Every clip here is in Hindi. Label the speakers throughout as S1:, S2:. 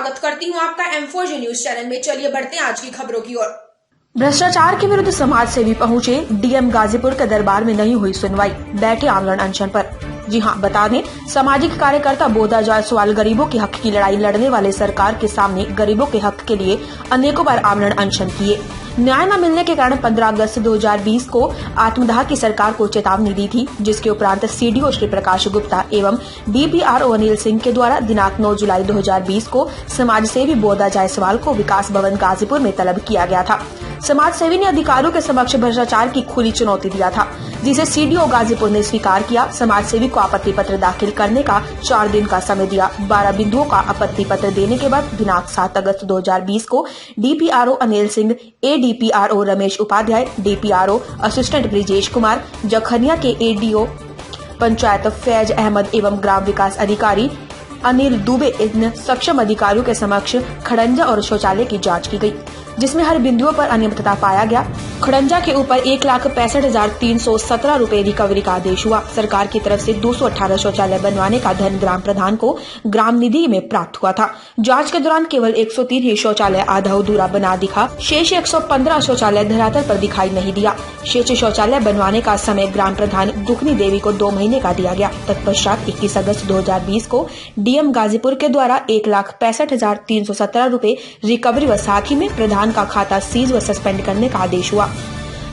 S1: स्वागत करती हूं आपका M4 न्यूज चैनल में। चलिए बढ़ते हैं आज की खबरों की ओर।
S2: भ्रष्टाचार के विरुद्ध समाज सेवी पहुंचे डीएम गाजीपुर के दरबार में नहीं हुई सुनवाई, बैठे आमरण अनशन पर। जी हां, बता दें, सामाजिक कार्यकर्ता बोधा जायसवाल गरीबों के हक की लड़ाई लड़ने वाले सरकार के सामने गरीबों के हक के लिए अनेकों बार आमरण अनशन किए। न्याय न मिलने के कारण 15 अगस्त 2020 को आत्मदाह की सरकार को चेतावनी दी थी, जिसके उपरांत सीडीओ श्री प्रकाश गुप्ता एवं डीपीआरओ अनिल सिंह के द्वारा दिनांक 9 जुलाई 2020 को समाज सेवी बोधा जायसवाल को विकास भवन गाजीपुर में तलब किया गया था। समाज सेवी ने अधिकारियों के समक्ष भ्रष्टाचार की खुली चुनौती दिया था, जिसे सीडीओ गाजीपुर ने स्वीकार किया। समाज सेवी को आपत्ति पत्र दाखिल करने का 4 दिन का समय दिया। 12 बिंदुओं का आपत्ति पत्र देने के बाद दिनांक 7 अगस्त 2020 को DPRO Anil Singh, ADPRO Ramesh Upadhyay, DPRO assistant Brijesh Kumar, Jakhania के एडीओ पंचायत फैज अहमद एवं ग्राम विकास अधिकारी अनिल दुबे इन सक्षम अधिकारियों के समक्ष खड़ंजा और शौचालय की जांच की गई, जिसमें हर बिंदुओं पर अनियमितता पाया गया। खड़ंजा के ऊपर 1,65,317 रूपए रिकवरी का आदेश हुआ। सरकार की तरफ से 218 शौचालय बनवाने का धन ग्राम प्रधान को ग्राम निधि में प्राप्त हुआ था। जांच के दौरान केवल 103 ही शौचालय आधा अधूरा बना दिखा। शेष 115 शौचालय धरातल पर दिखाई नहीं दिया। शेष शौचालय बनवाने का समय ग्राम प्रधान दुखनी देवी को 2 महीने का दिया गया। तत्पश्चात 21 अगस्त 2020 को डीएम गाजीपुर के द्वारा 1,65,317 रूपए रिकवरी व साथ ही में प्रधान का खाता सीज व सस्पेंड करने का आदेश हुआ।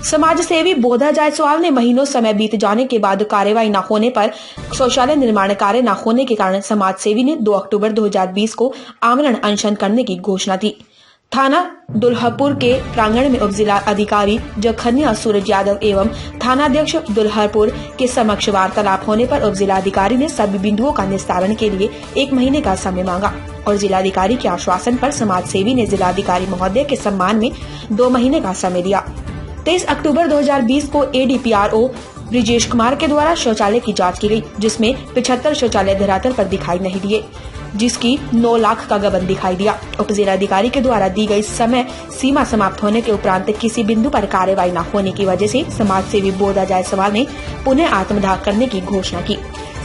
S2: समाज सेवी बोधा जायसवाल ने महीनों समय बीत जाने के बाद कार्रवाई न होने पर शौचालय निर्माण कार्य न होने के कारण समाज सेवी ने 2 अक्टूबर 2020 को आमरण अनशन करने की घोषणा की। थाना दुल्हपुर के प्रांगण में उप जिला अधिकारी जखनिया सूरज यादव एवं थानाध्यक्ष दुल्हपुर के समक्ष वार्तालाप होने पर उप जिला अधिकारी ने सभी बिंदुओं का निस्तारण के लिए 1 महीने का समय मांगा और जिलाधिकारी के आश्वासन पर समाज सेवी ने जिलाधिकारी महोदय के सम्मान में 2 महीने का समय दिया। 23 अक्टूबर 2020 को एडीपीआरओ ब्रिजेश कुमार के द्वारा शौचालय की जांच की गई, जिसमें 75 शौचालय धरातल पर दिखाई नहीं दिए, जिसकी 9 लाख का गबन दिखाई दिया। उप जिलाधिकारी के द्वारा दी गई समय सीमा समाप्त होने के उपरांत किसी बिंदु पर कार्रवाई न होने की वजह से समाज सेवी बोधा जायसवाल ने पुनः आत्मदाह करने की घोषणा की।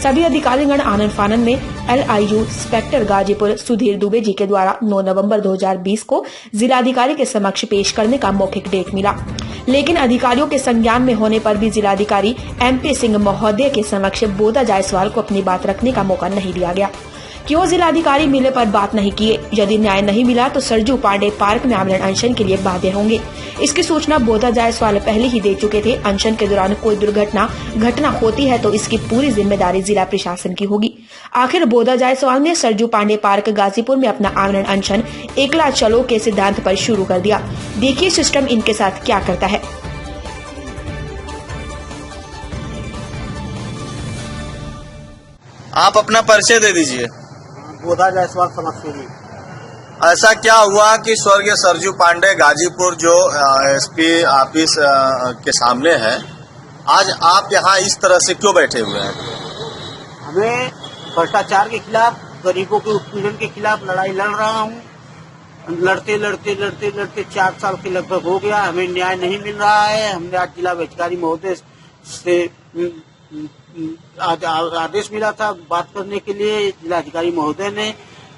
S2: सभी अधिकारीगण आनंद फानंद में LIU इंस्पेक्टर गाजीपुर सुधीर दुबे जी के द्वारा 9 नवंबर 2020 को जिलाधिकारी के समक्ष पेश करने का मौखिक डेट मिला, लेकिन अधिकारियों के संज्ञान में होने पर भी जिलाधिकारी MP सिंह महोदय के समक्ष बोधा जायसवाल को अपनी बात रखने का मौका नहीं दिया गया। क्यों जिलाधिकारी मिले पर बात नहीं किए? यदि न्याय नहीं मिला तो सरजू पांडे पार्क में आमरण अनशन के लिए बाध्य होंगे। इसकी सूचना बोधा जायसवाल पहले ही दे चुके थे। अनशन के दौरान कोई घटना होती है तो इसकी पूरी जिम्मेदारी जिला प्रशासन की होगी। आखिर बोधा जायसवाल ने सरजू पांडे पार्क गाजीपुर में अपना आमरण अनशन एकला चलो के सिद्धांत पर शुरू कर दिया। देखिए सिस्टम इनके साथ क्या करता है।
S3: आप अपना परिचय दे दीजिए।
S4: बोधा जायसवाल समाज सेवी।
S3: ऐसा क्या हुआ कि स्वर्गीय सरजू पांडे गाजीपुर जो SP ऑफिस के सामने है, आज आप यहाँ इस तरह से क्यों बैठे हुए हैं?
S4: हमें भ्रष्टाचार के खिलाफ, गरीबों के उत्पीड़न के खिलाफ लड़ाई लड़ रहा हूँ। लड़ते 4 साल के लगभग हो गया, हमें न्याय नहीं मिल रहा है। हमने आज जिला अधिकारी महोदय से आदेश मिला था बात करने के लिए। जिलाधिकारी महोदय ने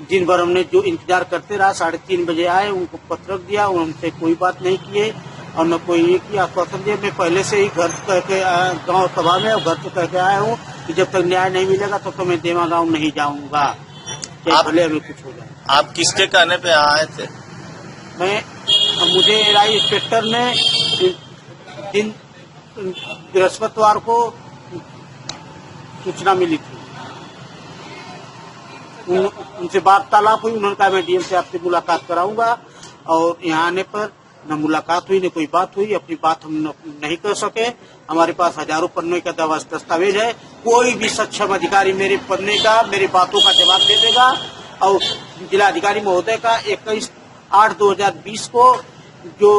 S4: दिन भर हमने जो इंतजार करते रहा, 3:30 बजे आए, उनको पत्रक दिया, उनसे कोई बात नहीं किए और न कोई ये किया आश्वासन दिया। मैं पहले से ही घर कह के गाँव सभा में और घर से कह के आया हूँ कि जब तक न्याय नहीं मिलेगा तब तो मैं देवा गाँव नहीं जाऊंगा, भले हमें कुछ हो जाए।
S3: आप किसके कहने पे आए थे?
S4: मुझे LI इंस्पेक्टर ने दिन बृहस्पतिवार को सूचना मिली थी, उनसे वार्तालाप हुई। उन्होंने कहा मैं DM से आपसे मुलाकात कराऊंगा और यहाँ आने पर न मुलाकात हुई न कोई बात हुई। अपनी बात हम नहीं कर सके। हमारे पास हजारों पन्नों का दस्तावेज है। कोई भी सक्षम अधिकारी मेरे पन्ने का, मेरी बातों का जवाब दे देगा। और जिलाधिकारी महोदय का 21/8/2020 को जो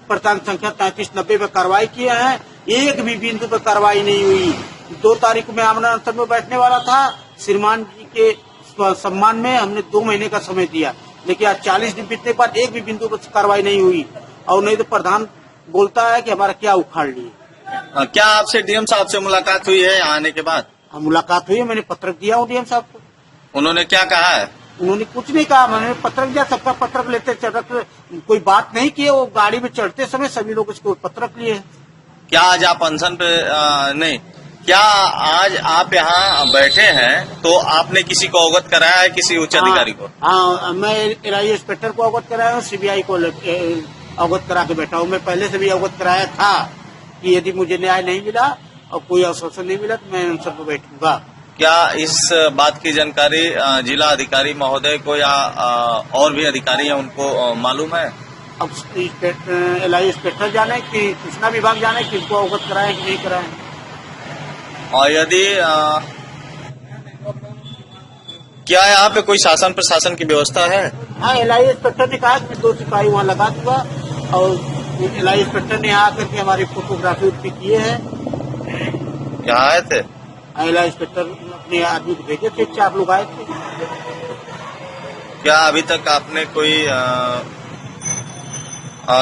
S4: प्रधान संख्या 3390 पे कार्रवाई किए हैं, एक भी बिंदु पे कार्रवाई नहीं हुई। 2 तारीख में आमरण अनशन में बैठने वाला था। श्रीमान जी के सम्मान में हमने 2 महीने का समय दिया, लेकिन आज 40 दिन बीतने के बाद एक भी बिंदु पर कार्रवाई नहीं हुई। और नहीं तो प्रधान बोलता है कि हमारा क्या उखाड़ लिए।
S3: क्या आपसे DM साहब से मुलाकात हुई है यहाँ आने के बाद?
S4: मुलाकात हुई है, मैंने पत्रक दिया हूँ DM साहब को।
S3: उन्होंने क्या कहा है?
S4: उन्होंने कुछ नहीं कहा, मैंने पत्रक दिया, सबका पत्रक लेते चढ़क, कोई बात नहीं की। वो गाड़ी में चढ़ते समय सभी लोग इसको पत्रक लिए।
S3: क्या आज आप अनशन पे नहीं, क्या आज आप यहाँ बैठे हैं तो आपने किसी को अवगत कराया है, किसी उच्च अधिकारी को?
S4: हाँ, मैं एलआई इंस्पेक्टर को अवगत कराया हूँ, सीबीआई को अवगत करा के बैठा हूँ। मैं पहले से भी अवगत कराया था कि यदि मुझे न्याय नहीं मिला और कोई आश्वासन नहीं मिला तो मैं अनशन पर बैठूंगा।
S3: क्या इस बात की जानकारी जिला अधिकारी महोदय को या और भी अधिकारी हैं उनको मालूम है?
S4: अब एलआई इंस्पेक्टर जाने कि सूचना विभाग जाने कि इनको अवगत कराए कि नहीं कराए।
S3: और यदि क्या यहाँ पे कोई शासन प्रशासन की व्यवस्था है?
S4: हाँ, एलआई इंस्पेक्टर ने कहा कि 2 सिपाही वहाँ लगा दूंगा और एलआई इंस्पेक्टर ने यहाँ आकर के हमारी फोटोग्राफी भी किए हैं।
S3: यहाँ आए थे?
S4: एलआई इंस्पेक्टर अपने आदमी को भेजे थे, 4 लोग आए थे।
S3: क्या अभी तक आपने कोई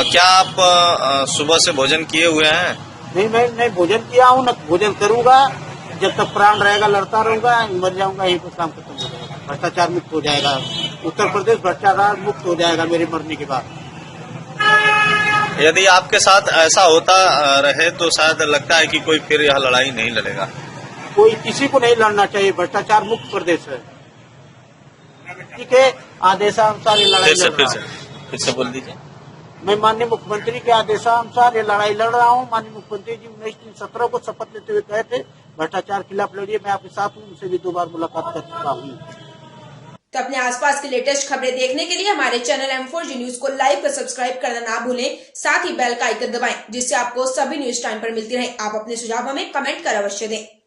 S3: क्या आप सुबह से भोजन किए हुए हैं?
S4: नहीं, मैं नहीं भोजन किया हूँ, न भोजन करूंगा। जब तक प्राण रहेगा लड़ता रहूंगा, मर जाऊंगा, यही पर काम खत्म हो जाएगा। भ्रष्टाचार मुक्त हो जाएगा उत्तर प्रदेश, भ्रष्टाचार मुक्त हो जाएगा मेरे मरने के बाद।
S3: यदि आपके साथ ऐसा होता रहे तो शायद लगता है कि कोई फिर यह लड़ाई नहीं लड़ेगा।
S4: कोई किसी को नहीं लड़ना चाहिए, भ्रष्टाचार मुक्त प्रदेश है। ठीक है, आदेशानुसार ये लड़ाई लड़ रहा हूं।
S3: फिर से बोल दीजिए।
S4: मैं माननीय मुख्यमंत्री के आदेशानुसार ये लड़ाई लड़ रहा हूँ। माननीय मुख्यमंत्री जी 19/3 को शपथ लेते हुए कहे थे भ्रष्टाचार खिलाफ लड़िए। मैं आपके साथ हूँ, उनसे भी 2 बार मुलाकात कर चुका हूँ।
S1: तो अपने आसपास की लेटेस्ट खबरें देखने के लिए हमारे चैनल M4G न्यूज को लाइक और सब्सक्राइब करना ना भूलें। साथ ही बेल का आइकन दबाएं, जिससे आपको सभी न्यूज टाइम पर मिलती रहे। आप अपने सुझाव हमें कमेंट कर अवश्य दें।